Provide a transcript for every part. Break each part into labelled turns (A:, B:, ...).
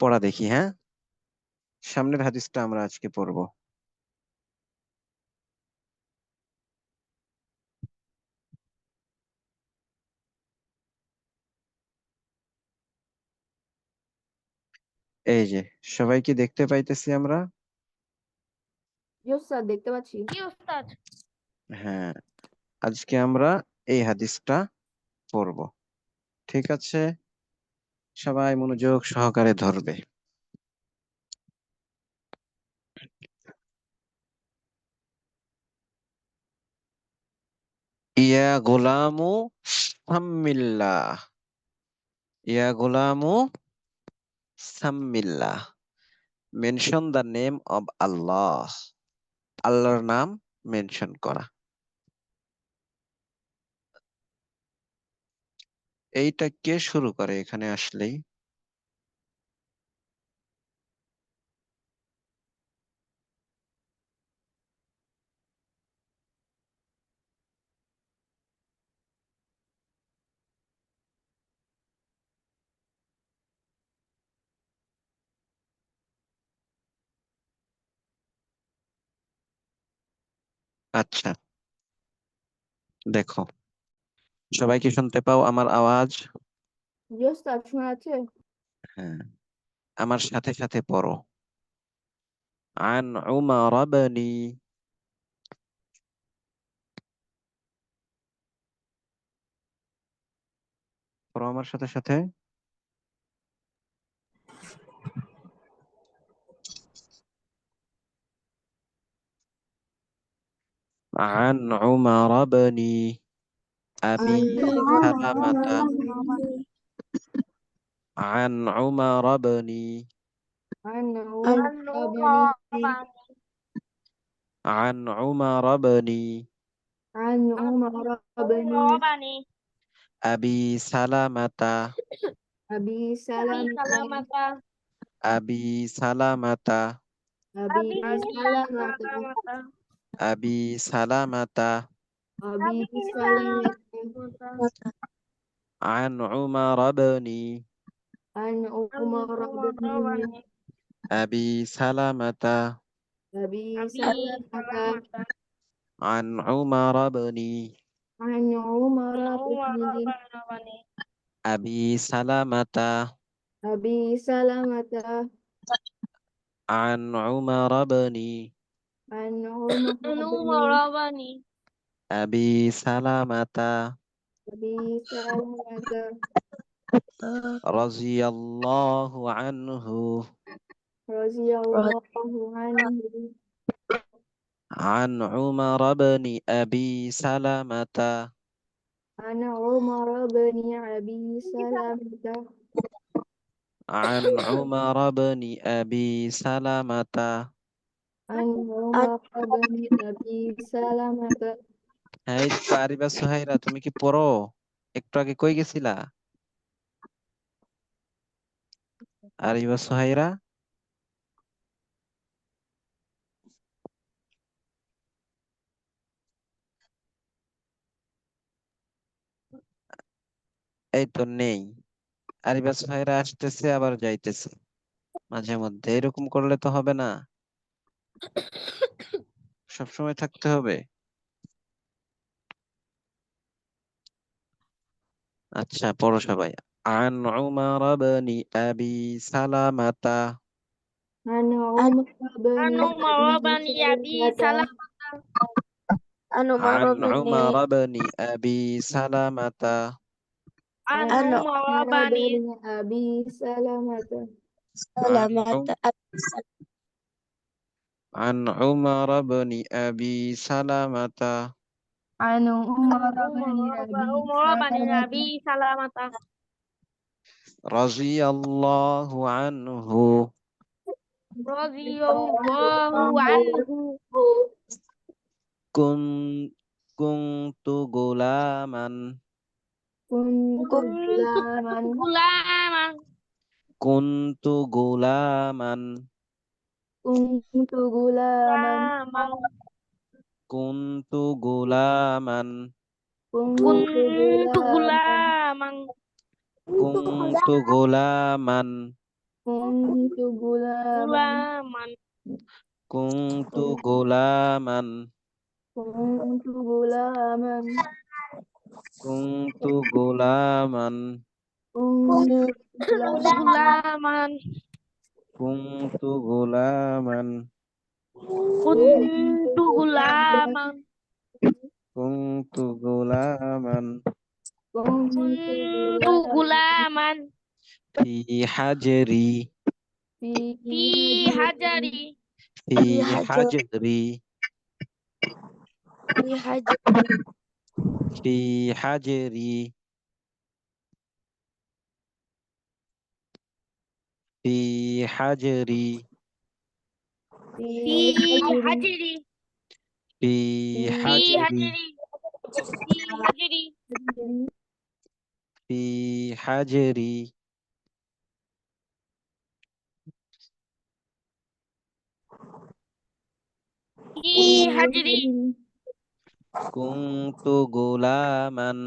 A: পড়া দেখি। হ্যাঁ, সামনের হাদিসটা আমরা আজকে পড়বো। এই যে, সবাই কি দেখতে পাইতেছি আমরা?
B: জি স্যার, দেখতে পাচ্ছি।
A: হ্যাঁ, আজকে আমরা এই হাদিসটা পড়বো। ঠিক আছে, সবাই মনোযোগ সহকারে ধরবে। ইয়া গোলামু সাম্মিল্লাহ, ইয়া গোলামু সাম্মিল্লাহ, মেনশন দ্য নেম অব আল্লাহ, আল্লাহর নাম মেনশন করা। এইটা কে শুরু করে এখানে আসলেই? আচ্ছা, দেখো, সবাই কি শুনতে পাও আমার আওয়াজ?
B: জি স্যার, শোনা যাচ্ছে।
A: হ্যাঁ, আমার সাথে সাথে পড়ো। আন উমার বনি, পড়ো আমার সাথে সাথে। عن عمر بن أبي سلمة، عن عمر بن
B: عن عمر بن
A: عن عمر بن
B: عن عمر بن
A: أبي سلمة،
B: أبي سلمة
A: أبي سلمة،
B: أبي سلمة
A: أبي سلمة،
B: أبي سلمة
A: عن عمر بن
B: عن عمر بن
A: أبي سلمة،
B: أبي سلمة
A: عن عمر بن
B: عن عمر بن
A: أبي سلمة،
B: أبي سلمة
A: عن عمر بن
B: عن عمر بن
A: أبي سلمة
B: أبي سلمة
A: رضي الله عنه،
B: رضي الله عنه
A: عن عمر بن أبي سلمة،
B: عن عمر بن أبي سلمة
A: عن عمر بن أبي سلمة।
B: عن عمر بن أبي سلمة
A: এই তো আরিবা সুহাইরা, তুমি কি পড়ো? একটু আগে কই গেছিলা আরিবা সুহাইরা? এই তো নেই। আরিবা সুহাইরা আসতেছে আবার যাইতেছে মাঝে মধ্যে, এরকম করলে তো হবে না, সবসময় থাকতে হবে। আচ্ছা, পড়ো সবাই। আন উমার বনি আবি সালামাতা,
B: عن عمر بن أبي سلمة
A: عن عمر بن أبي سلمة،
B: عن عمر بن أبي سلمة
A: عن عن عمر بن أبي سلمة
B: عن عمر بن أبي سلمة
A: رضي الله عنه، كن كنت غلاما،
B: كنت غلاما
A: كنت غلاما،
B: كنت غلاما
A: كنت غلاما،
B: كنت غلاما
A: كنت غلاما،
B: كنت غلاما
C: غلاما
A: কুনতু গোলামান
B: كنت غلاما
A: কুনতু গোলামান
B: كنت غلاما
C: غلاما
A: কুনতু গোলামান
C: كنت غلاما
A: কুনতু গোলামান
B: كنت
C: كنت
B: غلاما
C: غلاما
A: ফি হাজরি
B: في
C: في
B: هجر
C: حجري
A: ফি হাজরি
C: في حجري
A: ফি হাজরি ফি হাজরি
B: في
C: في
B: هجر
C: حجري
A: ফি
C: في
A: হাজরি
C: حجري في حجري
A: ফি হাজরি
C: في حجري
A: কুনতু গোলামান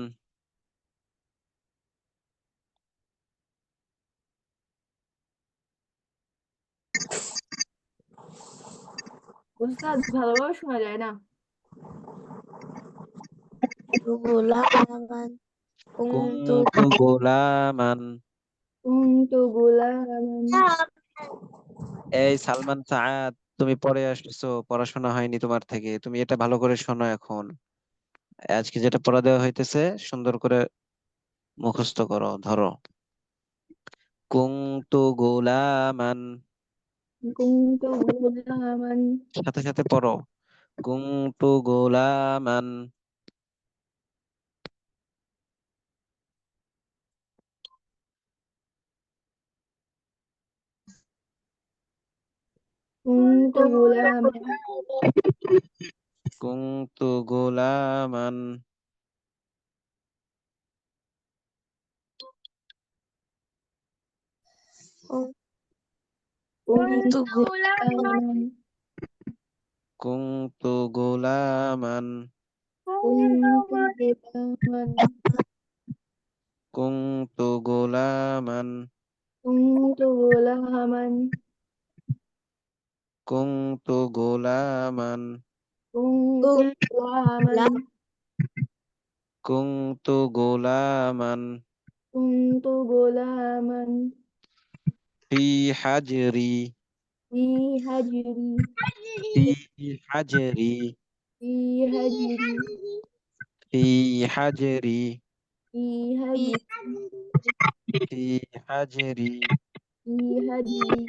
B: উস্তাদ ভালোভাবে শোনা যায় না
C: غلاما كنت
A: কুনতু গোলামান
B: كنت غلاما
A: এই সালমান সাআদ, তুমি পড়ে আসছো, পড়াশোনা হয়নি তোমার থেকে, তুমি এটা ভালো করে শোনো এখন। আজকে যেটা পড়া দেওয়া হইতেছে সুন্দর করে মুখস্থ করো, ধরো। কুনতু গোলামান,
B: كنت غلاما
A: সাথে সাথে পড়ো। কুনতু গোলামান
B: كنت غلاما
A: কুনতু গোলামান
B: كنت
C: كنت غلاما
B: غلاما
A: কুনতু গোলামান
B: كنت غلاما
A: কুনতু গোলামান
B: كنت غلاما
A: কুনতু গোলামান
B: كنت غلاما
A: কুনতু গোলামান
B: كنت غلاما
A: ফি হাজরি
B: في هجري
A: ফি হাজরি
B: في هجري
A: ফি হাজরি
B: في هجري
A: ফি হাজরি
B: في هجري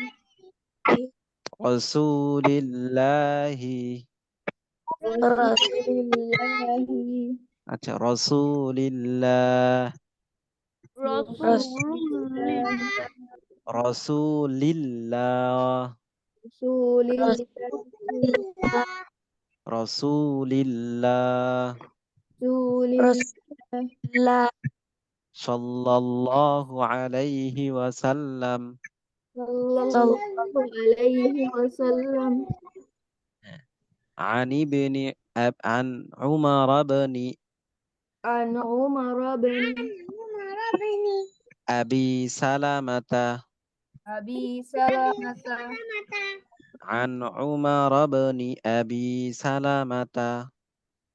A: রাসূলিল্লাহি,
B: رسول الله
A: আচ্ছা, রাসূলিল্লাহ,
C: رسول
B: الله
A: রাসূলিল্লাহ,
B: رسول الله
A: রাসূলিল্লাহ
B: رسول
C: الله
A: সাল্লাল্লাহু আলাইহি ওয়াসাল্লাম।
B: صلى الله عليه وسلم
A: عن ابن عن عمر بن
B: عن عمر بن
A: أبي سلمة
B: أبي سلمة
A: عن عمر بن أبي سلمة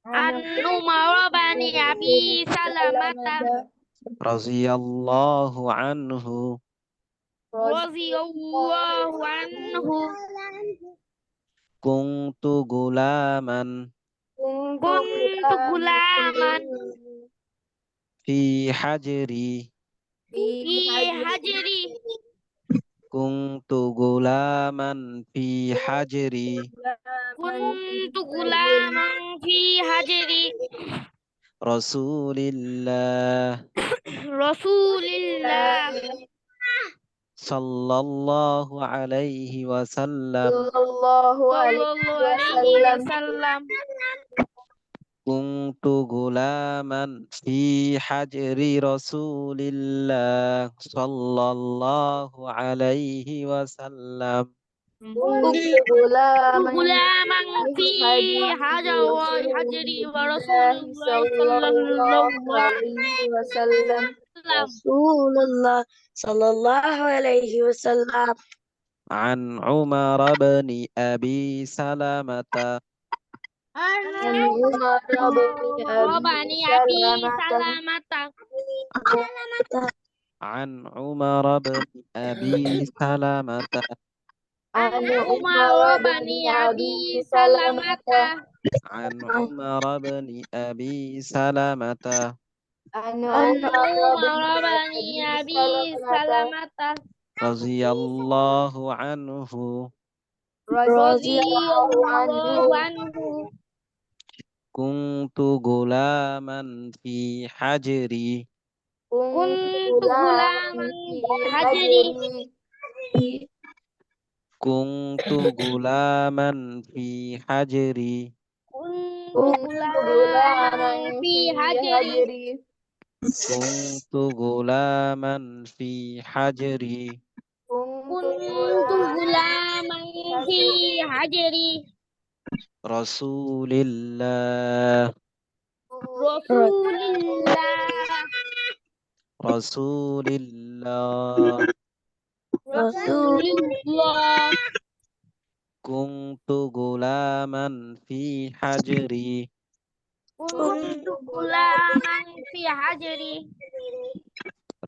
C: عن عمر بن أبي سلمة
A: رضي الله عنه
C: رضي الله عنه
A: كنت غلاما
C: كنت غلاما
A: في حجري
C: في حجري
A: كنت غلاما في حجري
C: كنت غلاما في حجري
A: رسول الله
C: رسول الله
A: صلى الله عليه وسلم
B: صلى الله
C: صلى
B: عليه
C: الله عليه
B: وسلم
C: وسلم
A: كنت غلاما في حجر رسول الله صلى الله عليه وسلم
B: كنت غلاما
C: غلاما في حجر حجري ورسول الله صلى الله عليه
B: عليه وسلم
D: رسول الله صلى الله عليه وسلم
A: عن عمر بن أبي سلمة
B: عن عمر بن أبي سلمة
A: عن عمر بن أبي سلمة
B: عن عمر بن أبي سلمة
A: عن عمر بن أبي سلمة
B: عن
C: عن
B: عمر
C: عمر
B: بن
C: بن
B: أبي
C: أبي
B: سلمة
C: سلمة
A: رضي الله عنه
B: رضي
C: رضي
B: الله
C: الله
B: عنه
C: عنه
A: كنت غلاما في حجري
B: كنت
C: كنت غلاما
B: غلاما في
C: في حجري
B: حجري
A: كنت غلاما في حجري
C: كنت
B: كنت غلاما
C: غلاما في
B: في
C: حجري
B: حجري
A: كنت غلاما في حجري
B: كنت
C: كنت غلاما في حجري
A: رسول الله
C: رسول الله
A: رسول الله
C: رسول الله
A: كنت غلاما في حجري
C: كنت غلاما في حجري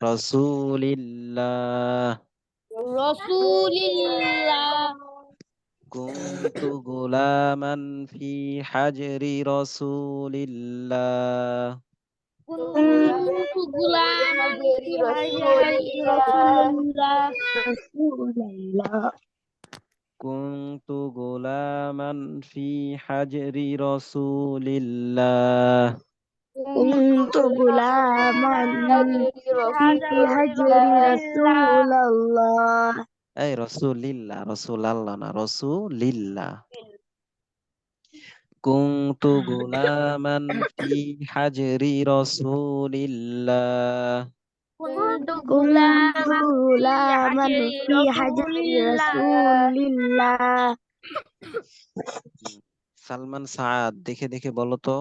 A: رسول الله
C: رسول الله
A: كنت غلاما في حجر رسول الله
C: كنت غلاما في حجر رسول الله
A: كنت غلاما في حجر رسول الله
D: كنت غلاما في حجر رسول الله
A: أي رسول الله رسول الله رسول الله كنت غلاما في حجر رسول الله
C: كنت
D: كنت
C: غلاما
D: غلاما في حجر رسول الله
A: সালমান সাদ দেখে দেখে বলো তো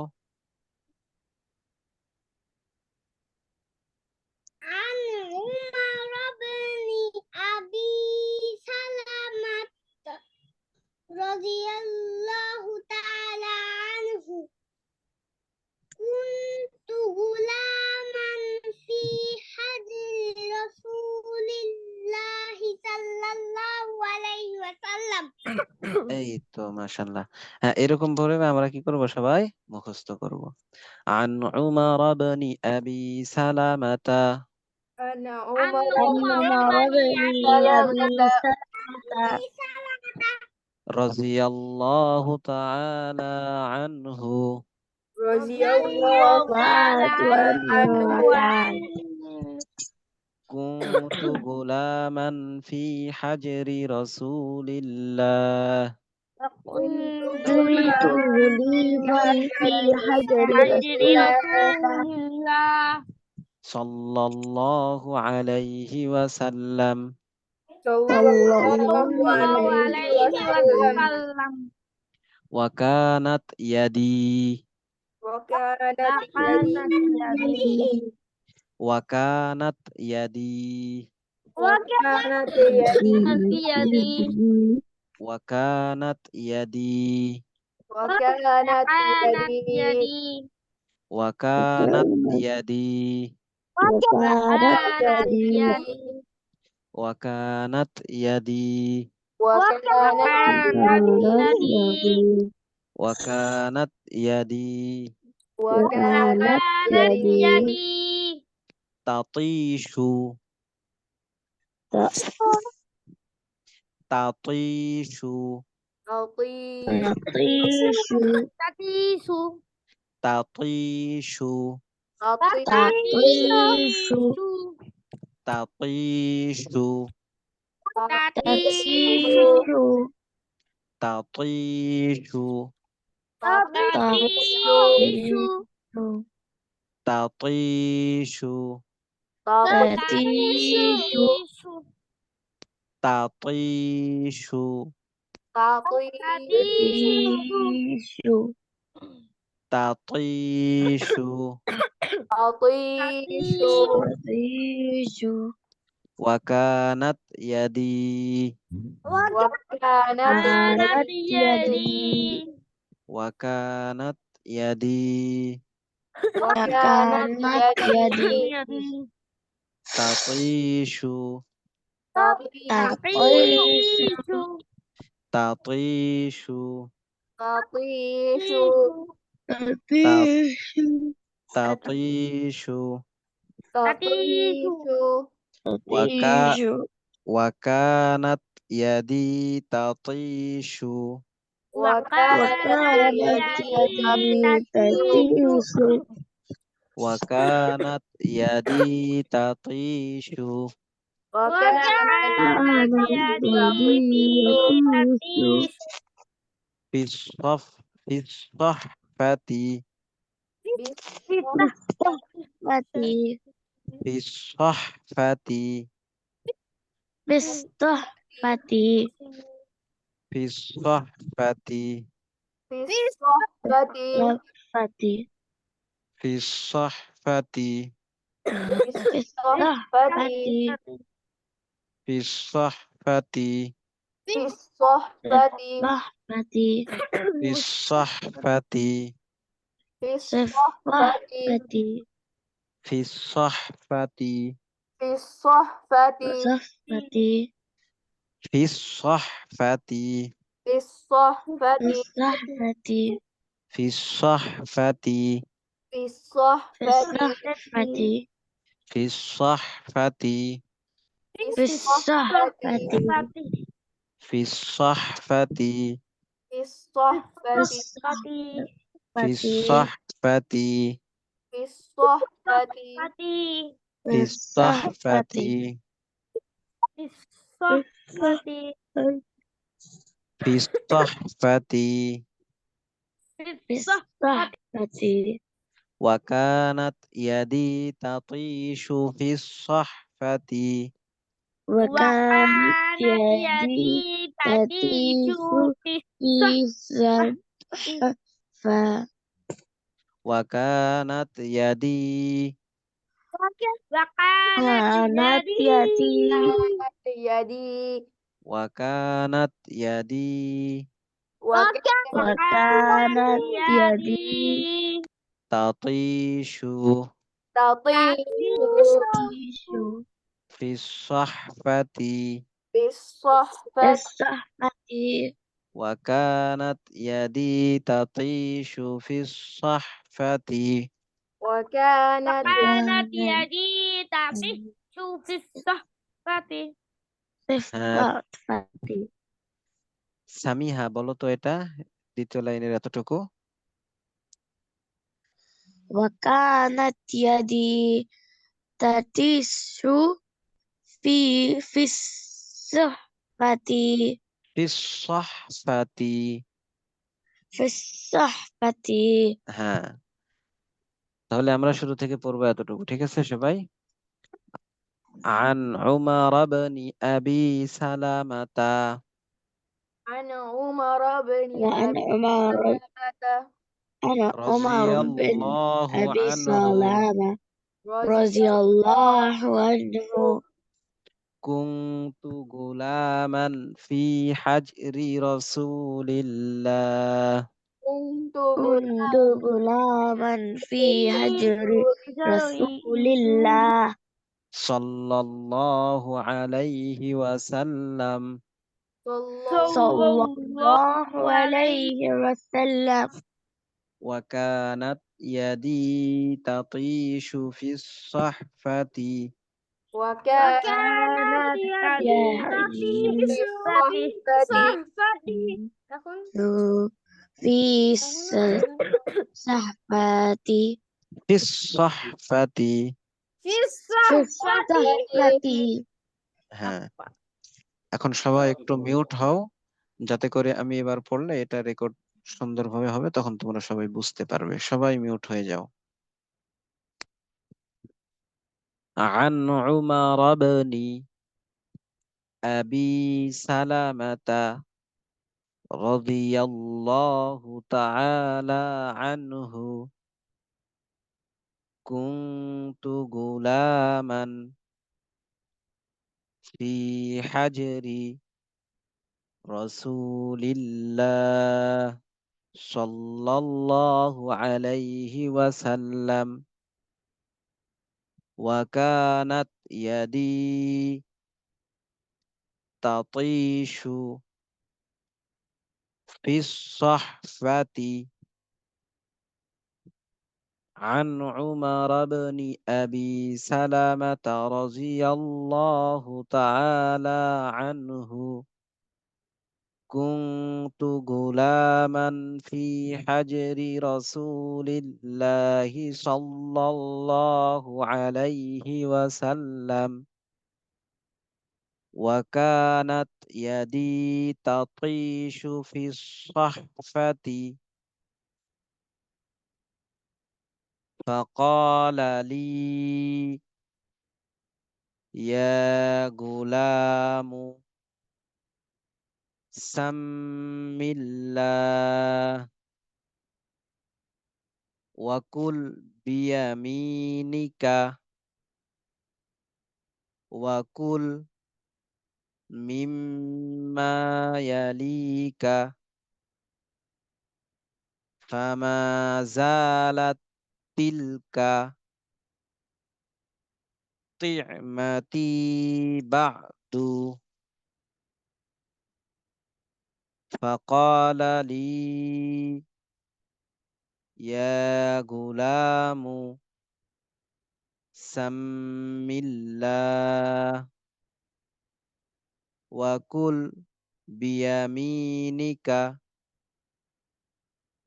C: عن عمر بن أبي سلمة رضي الله تعالى عنه كنت غلاما في حجر رسول الله صلى الله عليه وسلم
A: এই তো মাশাআল্লাহ হ্যাঁ এরকম ভাবে আমরা কি করব সবাই মুখস্থ করব عن عمر بن أبي سلمة
B: عن
C: عن
B: عمر
C: عمر
D: عمر
C: بن
D: بن
C: أبي
D: أبي سلمة
A: رضي الله تعالى عنه
B: رضي
C: رضي
B: الله
C: الله تعالى
B: عنه
C: عنه
A: كنت غلاما في حجر رسول الله
C: كنت
D: كنت غليما في حجر
C: حجر
D: رسول
C: رسول الله
A: صلى الله عليه وسلم
B: صلى
D: صلى
B: الله
D: الله
B: عليه
C: عليه
B: وسلم
C: وسلم
A: وكانت يدي
B: وكانت
C: وكانت
B: يدي
C: يدي
A: وكانت يدي
B: وكانت
C: يدي
A: وكانت يدي
B: وكانت
C: كانت
B: يدي
C: يدي
A: وكانت يدي
C: كانت يدي
A: وكانت يدي
B: وكانت
C: يدي
A: وكانت يدي
B: وكانت
C: يدي
A: تطيش تطيش
B: تطيش
C: تطيش
A: تطيش
C: تطيش
A: تطيش تطيش تطيش تطيش تعطيش
B: عطيش
D: عطيش
A: وكانت يدي
B: وكانت
D: كانت
C: يدي
A: وكانت يدي
B: وكانت
D: كانت
B: يدي
D: يدي
A: تطيش
B: تطيش
D: تعطيش
A: تطيش
B: تطيش
D: تعطيش
A: تطيش
B: تطيش
A: وكا
D: تعطيش
A: وكانت يدي تطيش
B: وكانت
D: وكانت
B: يدي
D: يدي تطيش
A: وكانت يدي تطيش
B: وكانت
D: كانت يدي تطيش
A: في الصف في الصحفة
D: بالصحفة
A: في الصحفة
D: بالصحفة
A: في الصحفة
B: في الصحبة
D: بالصحفة
A: في الصحفة
B: الصحبة
A: في الصحفة
B: في الصحبة
D: بالصحفة
A: في الصحفة
B: في
D: صفحة
B: الصحبة
A: في الصحفة
B: في الصحبة
D: صفحة
A: في الصحفة
B: في الصحبة
D: بالصحفة
A: في الصحفة
B: في الصحبة
D: بالصحفة
A: في الصحفة
B: في الصحبة
D: بالصحفة
A: في الصحفة
B: في الصحبة
A: في
D: بالصحفة
A: الصحفة
B: في الصحبة
A: في الصحفة في الصحفة
D: بالصحفة
A: وكانت يدي تطيش في الصحفة
D: وكانت يدي تطيش في الصحفة
A: وكانت يدي
D: كانت يدي
B: يدي
A: وكانت يدي
D: وكانت يدي
A: تطيش
B: تطيش
A: في الصحفة
B: في الصحبة
D: بالصحفة
A: وكانت يدي تطيش في الصحفة
B: وكانت
D: كانت بالصحفة
A: সামিহা বলো তো এটা দ্বিতীয় লাইনের এতটুকু
D: وكانت يدي تطيش في الصحفة
A: في الصحفة
D: في الصحفة
A: হ্যাঁ তাহলে আমরা শুরু থেকে পড়বো এতটুকু ঠিক আছে সবাই عن عمر بن أبي سلمة
B: عن عمر بن
D: وأنا
B: أبي
D: عمر
B: سلمة
D: أنا
A: رضي
D: عمر بن
A: الله
D: أبي
A: عنه
D: سلامة
B: رضي
D: رضي
B: الله
D: الله عنه
A: كنت غلاما في حجر رسول الله
B: كنت
D: كنت غلاما في هجر
B: غلاما
D: رسول الله
A: صلى الله عليه وسلم
B: صلى
D: صلى الله عليه وسلم
A: وكانت يدي تطيش في الصحفة
B: وكانت
D: يدي
B: في الصحبة
D: في الصحفة
A: في الصحفة
B: في
D: في
B: الصحبة
D: الصحفة
A: হ্যাঁ এখন সবাই একটু মিউট হও যাতে করে আমি এবার পড়লে এটা রেকর্ড সুন্দরভাবে হবে তখন তোমরা সবাই বুঝতে পারবে সবাই মিউট হয়ে যাও عن عمر بن أبي سلمة রাদিয়াল্লাহু তাআলা আনহু কুনতু গুলামান ফি হাজরি রাসূলিল্লাহ সাল্লাল্লাহু আলাইহি ওয়াসাল্লাম ওয়া কানাত ইয়াদি তাতিশু ফিস সাহফাতি عن عمر بن أبي سلمة رضي الله تعالى عنه كنت غلاما في حجر رسول الله صلى الله عليه وسلم وكانت يدي تطيش في الصحفة فقال لي يا غلام سم الله وكل بيمينك وكل مما يليك فما زالت تلك طعمتي بعد فقال لي يا غلام سم الله وكل بيمينك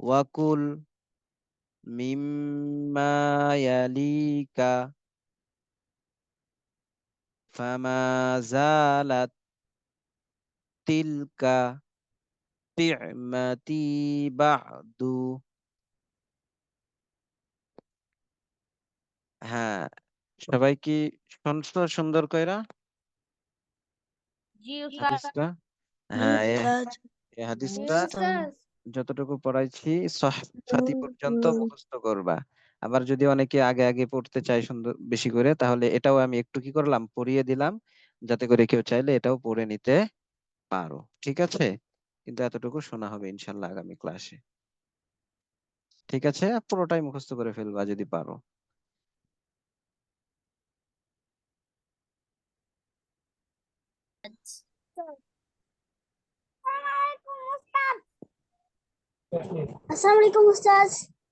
A: وكل مما يليك فما زالت تلك طعمتي بعد হ্যাঁ, সবাই কি শুনছো সুন্দর কইরা
C: জি উস্তাদ
A: হাদিসটা? হ্যাঁ, এই
B: জি
A: হাদিসটা
B: উস্তাদ
A: যতটুকু পড়াইছি সহফাতি পর্যন্ত মুখস্থ করবা। আবার যদি অনেকে আগে আগে পড়তে চায় সুন্দর বেশি করে, তাহলে এটাও আমি একটু কি করলাম, পড়িয়ে দিলাম, যাতে করে কেউ চাইলে এটাও পড়ে নিতে পারো। ঠিক আছে? কিন্তু এতটুকু শোনা হবে ইনশাল্লাহ আগামী ক্লাসে। ঠিক আছে? পুরোটাই মুখস্থ করে ফেলবা যদি পারো।
B: আসসালামু আলাইকুম উস্তাদ